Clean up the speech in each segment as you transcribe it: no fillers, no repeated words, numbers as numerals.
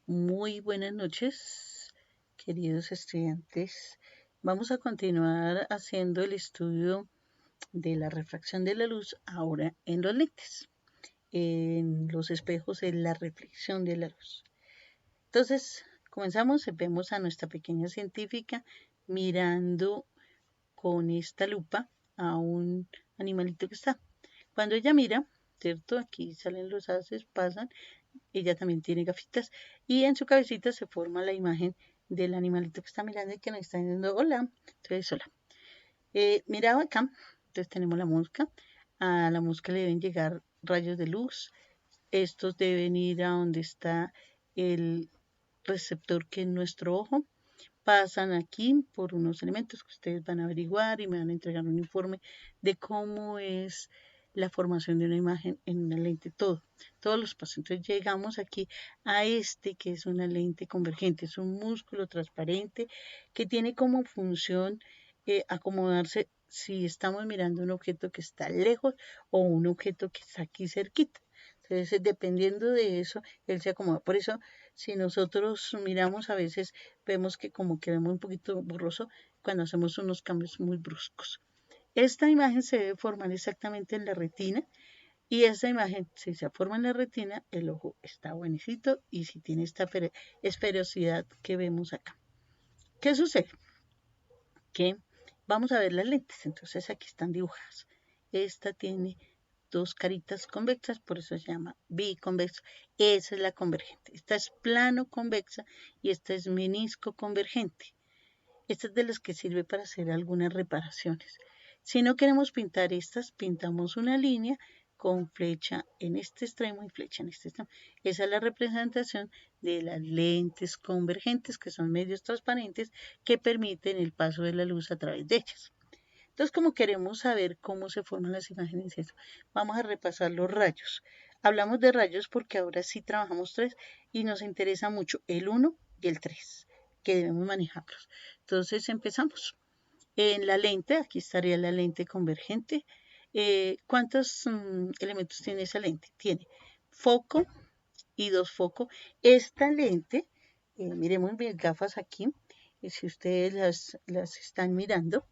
Muy buenas noches, queridos estudiantes. Vamos a continuar haciendo el estudio de la refracción de la luz ahora en los lentes, en los espejos, en la reflexión de la luz. Entonces, comenzamos, vemos a nuestra pequeña científica mirando con esta lupa a un animalito que está. Cuando ella mira, ¿cierto? Aquí salen los haces, pasan. Ella también tiene gafitas y en su cabecita se forma la imagen del animalito que está mirando y que nos está diciendo hola. Entonces, hola. Mira acá, entonces tenemos la mosca. A la mosca le deben llegar rayos de luz. Estos deben ir a donde está el receptor que es nuestro ojo. Pasan aquí por unos elementos que ustedes van a averiguar y me van a entregar un informe de cómo es la formación de una imagen en una lente, todos los pasos. Entonces llegamos aquí a este que es una lente convergente, es un músculo transparente que tiene como función acomodarse si estamos mirando un objeto que está lejos o un objeto que está aquí cerquita. Entonces, dependiendo de eso, él se acomoda. Por eso, si nosotros miramos a veces, vemos que como que vemos un poquito borroso cuando hacemos unos cambios muy bruscos. Esta imagen se debe formar exactamente en la retina y esta imagen, si se forma en la retina, el ojo está buenecito y si tiene esta esferosidad que vemos acá. ¿Qué sucede? Que vamos a ver las lentes, entonces aquí están dibujadas. Esta tiene dos caritas convexas, por eso se llama biconvexo. Esa es la convergente. Esta es plano convexa y esta es menisco convergente. Esta es de las que sirve para hacer algunas reparaciones. Si no queremos pintar estas, pintamos una línea con flecha en este extremo y flecha en este extremo. Esa es la representación de las lentes convergentes, que son medios transparentes que permiten el paso de la luz a través de ellas. Entonces, como queremos saber cómo se forman las imágenes, eso, vamos a repasar los rayos. Hablamos de rayos porque ahora sí trabajamos tres y nos interesa mucho el 1 y el 3, que debemos manejarlos. Entonces, empezamos. En la lente, aquí estaría la lente convergente. ¿Cuántos elementos tiene esa lente? Tiene foco y dos focos. Esta lente, miremos mis gafas aquí, si ustedes las están mirando,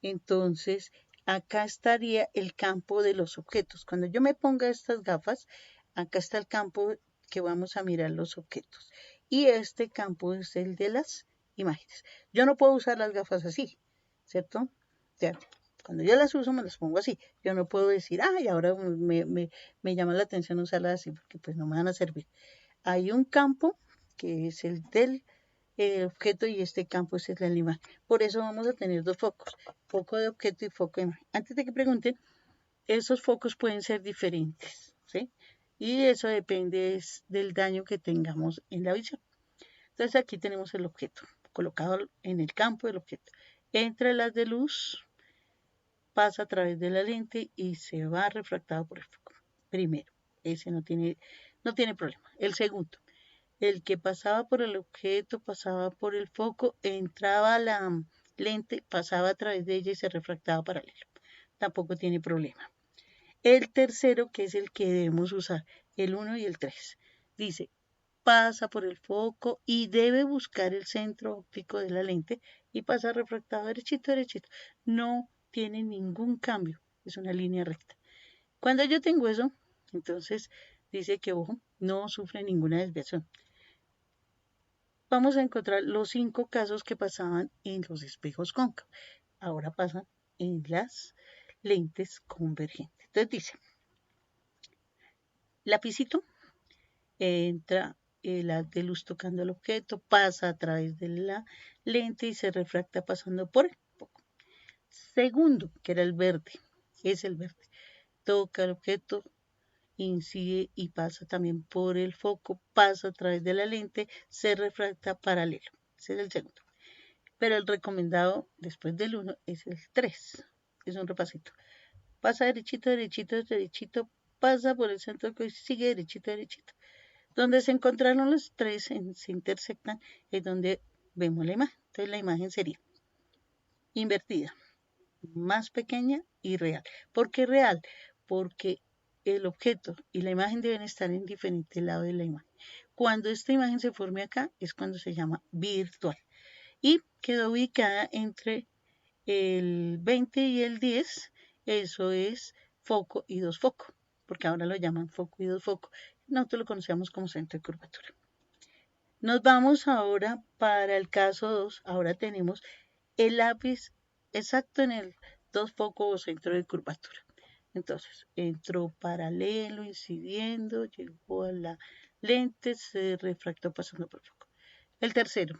entonces acá estaría el campo de los objetos. Cuando yo me ponga estas gafas, acá está el campo que vamos a mirar los objetos. Y este campo es el de las imágenes. Yo no puedo usar las gafas así, ¿cierto? O sea, cuando yo las uso me las pongo así. Yo no puedo decir, ay, ahora me llama la atención usarlas así porque pues no me van a servir. Hay un campo que es el del objeto y este campo es el animal. Por eso vamos a tener dos focos, foco de objeto y foco de imagen. Antes de que pregunten, esos focos pueden ser diferentes, ¿sí? Y eso depende del daño que tengamos en la visión. Entonces aquí tenemos el objeto colocado en el campo del objeto. Entre las de luz, pasa a través de la lente y se va refractado por el foco. Primero, ese no tiene problema. El segundo, el que pasaba por el objeto, pasaba por el foco, entraba a la lente, pasaba a través de ella y se refractaba paralelo. Tampoco tiene problema. El tercero, que es el que debemos usar, el 1 y el 3, dice, pasa por el foco y debe buscar el centro óptico de la lente y pasa refractado derechito, derechito. No tiene ningún cambio, es una línea recta. Cuando yo tengo eso, entonces dice que, ojo, no sufre ninguna desviación. Vamos a encontrar los 5 casos que pasaban en los espejos cóncavos. Ahora pasan en las lentes convergentes. Entonces dice, lapicito, entra el haz de luz tocando el objeto, pasa a través de la lente y se refracta pasando por el foco. Segundo, que era el verde, es el verde. Toca el objeto, incide y pasa también por el foco, pasa a través de la lente, se refracta paralelo. Ese es el segundo. Pero el recomendado después del 1 es el 3. Es un repasito. Pasa derechito, derechito, derechito, pasa por el centro y sigue derechito, derechito. Donde se encontraron los tres, se intersectan, es donde vemos la imagen. Entonces la imagen sería invertida, más pequeña y real. ¿Por qué real? Porque el objeto y la imagen deben estar en diferente lado de la imagen. Cuando esta imagen se forme acá es cuando se llama virtual y quedó ubicada entre el 20 y el 10, eso es foco y dos focos, porque ahora lo llaman foco y dos focos. Nosotros lo conocemos como centro de curvatura. Nos vamos ahora para el caso 2. Ahora tenemos el lápiz exacto en el dos focos o centro de curvatura. Entonces, entró paralelo, incidiendo, llegó a la lente, se refractó pasando por el foco. El tercero,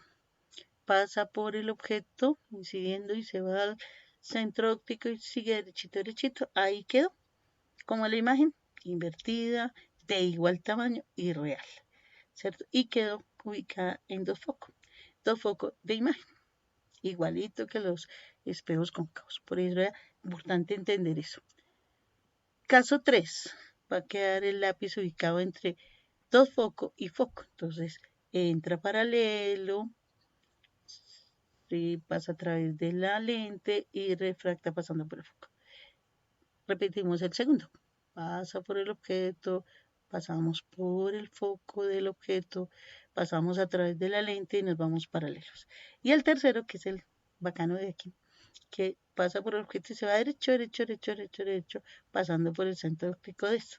pasa por el objeto, incidiendo y se va al centro óptico y sigue derechito, derechito. Ahí quedó, como la imagen, invertida, de igual tamaño y real, ¿cierto? Y quedó ubicada en dos focos de imagen, igualito que los espejos cóncavos. Por eso era importante entender eso. Caso 3, va a quedar el lápiz ubicado entre dos focos y foco. Entonces, entra paralelo, pasa a través de la lente y refracta pasando por el foco. Repetimos el segundo. Pasa por el objeto, pasamos por el foco del objeto, pasamos a través de la lente y nos vamos paralelos. Y el tercero, que es el bacano de aquí, que pasa por el objeto y se va derecho, derecho, derecho, derecho, derecho, pasando por el centro óptico de esto.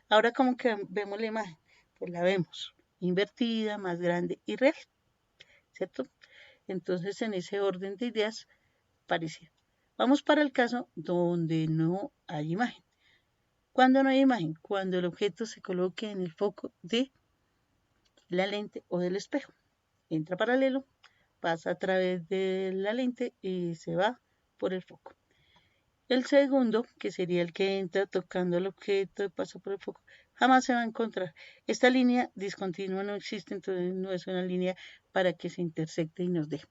Ahora, como que vemos la imagen, pues la vemos invertida, más grande y real, ¿cierto? Entonces, en ese orden de ideas, parecido. Vamos para el caso donde no hay imagen. ¿Cuándo no hay imagen? Cuando el objeto se coloque en el foco de la lente o del espejo. Entra paralelo, pasa a través de la lente y se va por el foco. El segundo, que sería el que entra tocando el objeto y pasa por el foco, jamás se va a encontrar. Esta línea discontinua no existe, entonces no es una línea para que se intersecte y nos dé.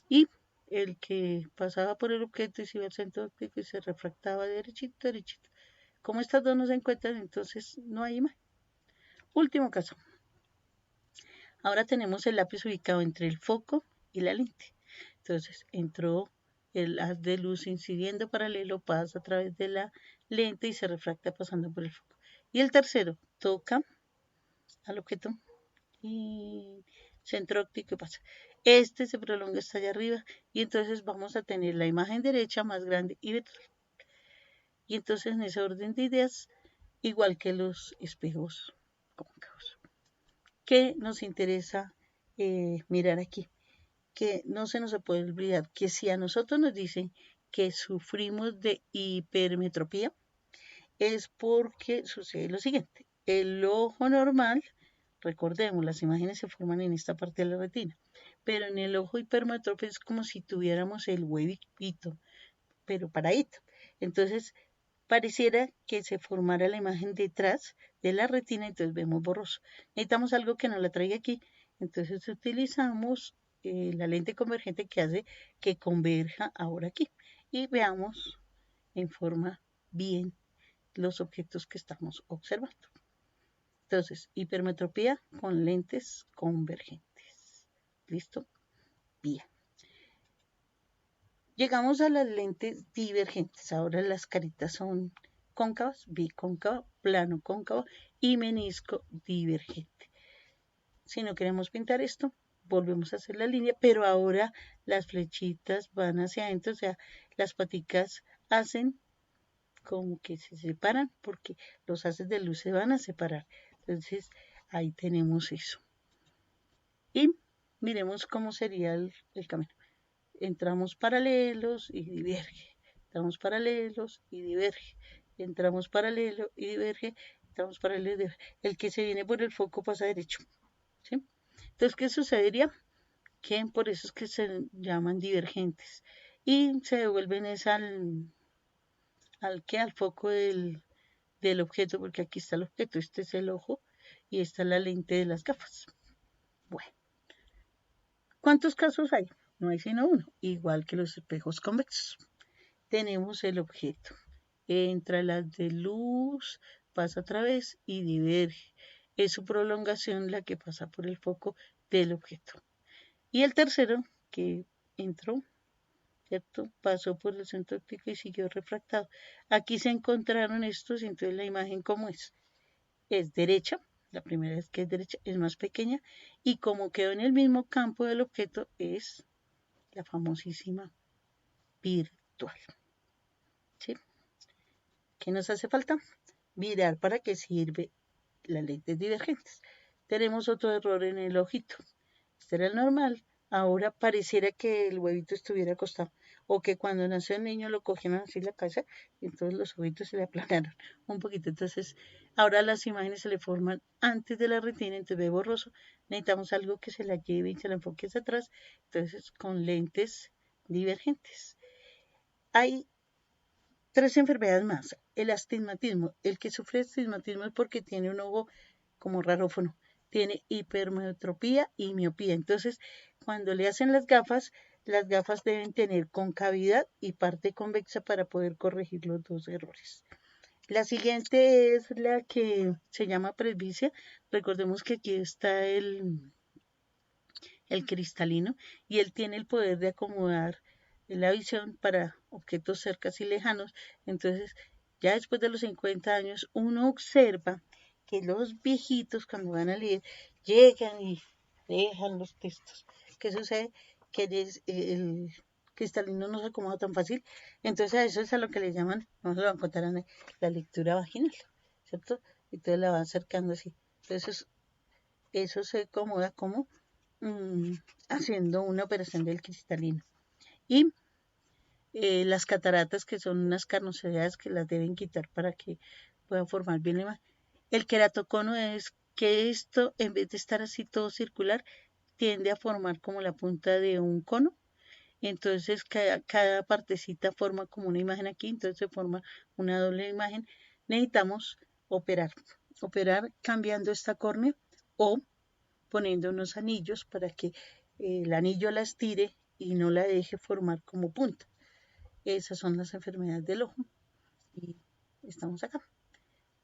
Y el que pasaba por el objeto y se iba al centro óptico y se refractaba derechito, derechito. Como estas dos no se encuentran, entonces no hay imagen. Último caso. Ahora tenemos el lápiz ubicado entre el foco y la lente. Entonces entró el haz de luz incidiendo paralelo, pasa a través de la lente y se refracta pasando por el foco. Y el tercero toca al objeto y centro óptico y pasa. Este se prolonga hasta allá arriba y entonces vamos a tener la imagen derecha más grande y virtual. Y entonces en ese orden de ideas, igual que los espejos cóncavos. ¿Qué nos interesa mirar aquí? Que no se nos puede olvidar que si a nosotros nos dicen que sufrimos de hipermetropía, es porque sucede lo siguiente. El ojo normal, recordemos, las imágenes se forman en esta parte de la retina, pero en el ojo hipermetrópico es como si tuviéramos el huevito, pero paradito. Entonces, pareciera que se formara la imagen detrás de la retina, entonces vemos borroso. Necesitamos algo que nos la traiga aquí, entonces utilizamos la lente convergente que hace que converja ahora aquí y veamos en forma bien los objetos que estamos observando. Entonces, hipermetropía con lentes convergentes. ¿Listo? Bien. Llegamos a las lentes divergentes. Ahora las caritas son cóncavas, bicóncava, plano cóncavo y menisco divergente. Si no queremos pintar esto, volvemos a hacer la línea, pero ahora las flechitas van hacia adentro, o sea, las paticas hacen como que se separan porque los haces de luz se van a separar. Entonces, ahí tenemos eso. Y miremos cómo sería el camino. Entramos paralelos y diverge. Entramos paralelos y diverge. Entramos paralelo y diverge. Entramos paralelo y diverge. El que se viene por el foco pasa derecho. ¿Sí? Entonces, ¿qué sucedería? Que por eso es que se llaman divergentes. Y se devuelven es al foco del objeto, porque aquí está el objeto, este es el ojo y esta es la lente de las gafas. Bueno, ¿cuántos casos hay? No hay sino uno, igual que los espejos convexos. Tenemos el objeto, entra el haz de luz, pasa a través y diverge. Es su prolongación la que pasa por el foco del objeto. Y el tercero, que entró, ¿cierto? Pasó por el centro óptico y siguió refractado. Aquí se encontraron estos, entonces la imagen, ¿cómo es? Es derecha, la primera es que es derecha, es más pequeña, y como quedó en el mismo campo del objeto, es la famosísima virtual. ¿Sí? ¿Qué nos hace falta? Mirar para qué sirve las lentes divergentes. Tenemos otro error en el ojito. Este era el normal. Ahora pareciera que el huevito estuviera acostado. O que cuando nació el niño lo cogieron así en la cabeza y entonces los ojitos se le aplanaron un poquito. Entonces, ahora las imágenes se le forman antes de la retina, entonces ve borroso. Necesitamos algo que se la lleve y se la enfoque hacia atrás. Entonces, con lentes divergentes. Hay tres enfermedades más. El astigmatismo. El que sufre astigmatismo es porque tiene un ojo como rarófono. Tiene hipermetropía y miopía. Entonces, cuando le hacen las gafas deben tener concavidad y parte convexa para poder corregir los dos errores. La siguiente es la que se llama presbicia. Recordemos que aquí está el cristalino y él tiene el poder de acomodar la visión para objetos cercanos y lejanos. Entonces, ya después de los 50 años, uno observa que los viejitos cuando van a leer llegan y dejan los textos. ¿Qué sucede? Que el cristalino no se acomoda tan fácil. Entonces a eso es a lo que le llaman, no se lo van a contar a la lectura vaginal, ¿cierto? Entonces la va acercando así. Entonces eso se acomoda como haciendo una operación del cristalino. Y las cataratas, que son unas carnosidades que las deben quitar para que puedan formar bien la imagen. El queratocono es que esto, en vez de estar así todo circular, tiende a formar como la punta de un cono. Entonces cada partecita forma como una imagen aquí, entonces se forma una doble imagen. Necesitamos operar cambiando esta córnea o poniendo unos anillos para que el anillo la estire y no la deje formar como punta. Esas son las enfermedades del ojo y estamos acá.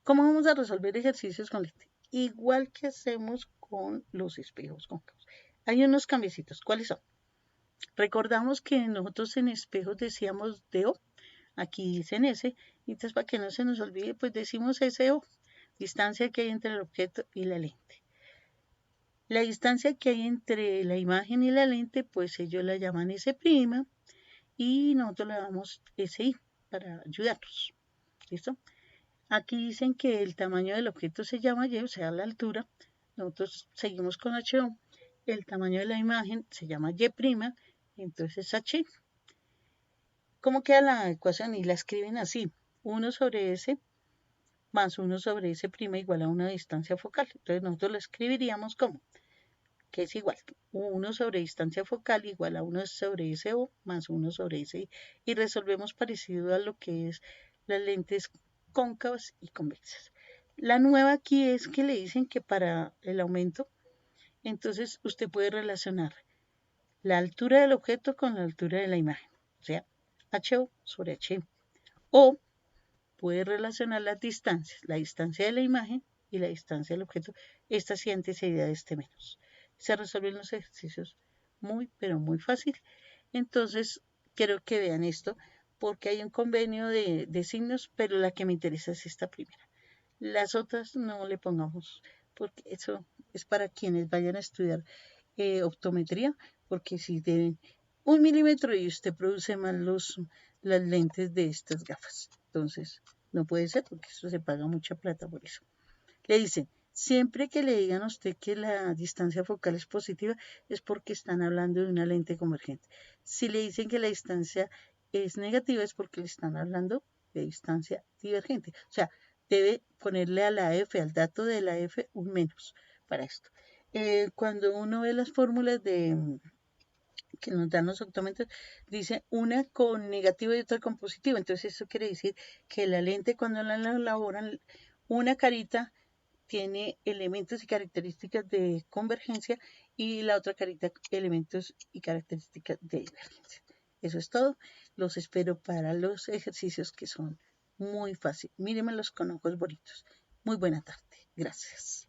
¿Cómo vamos a resolver ejercicios con lente? Igual que hacemos con los espejos cóncavos. Hay unos cambiecitos. ¿Cuáles son? Recordamos que nosotros en espejos decíamos DO, aquí dicen S, y entonces para que no se nos olvide, pues decimos SO, distancia que hay entre el objeto y la lente. La distancia que hay entre la imagen y la lente, pues ellos la llaman S' y nosotros le damos SI para ayudarnos. ¿Listo? Aquí dicen que el tamaño del objeto se llama Y, o sea, la altura. Nosotros seguimos con HO. El tamaño de la imagen se llama Y', entonces H. ¿Cómo queda la ecuación? Y la escriben así. 1 sobre S más 1 sobre S' igual a una distancia focal. Entonces nosotros lo escribiríamos como que es igual 1 sobre distancia focal igual a 1 sobre SO más 1 sobre SI. Y resolvemos parecido a lo que es las lentes cóncavas y convexas. La nueva aquí es que le dicen que para el aumento, entonces usted puede relacionar la altura del objeto con la altura de la imagen, o sea, HO sobre HI. O puede relacionar las distancias, la distancia de la imagen y la distancia del objeto. Esta sí antes sería de este menos. Se resuelven los ejercicios muy, pero muy fácil. Entonces, quiero que vean esto porque hay un convenio de signos, pero la que me interesa es esta primera. Las otras no le pongamos, porque eso es para quienes vayan a estudiar optometría, porque si de 1 milímetro y usted produce mal las lentes de estas gafas. Entonces, no puede ser porque eso se paga mucha plata por eso. Le dicen, siempre que le digan a usted que la distancia focal es positiva, es porque están hablando de una lente convergente. Si le dicen que la distancia es negativa, es porque le están hablando de distancia divergente. O sea, debe ponerle a la F, al dato de la F, un menos para esto. Cuando uno ve las fórmulas que nos dan los optómetros, dice una con negativo y otra con positivo. Entonces eso quiere decir que la lente cuando la elaboran, una carita tiene elementos y características de convergencia y la otra carita elementos y características de divergencia. Eso es todo. Los espero para los ejercicios que son muy fáciles. Mírenmelos con ojos bonitos. Muy buena tarde. Gracias.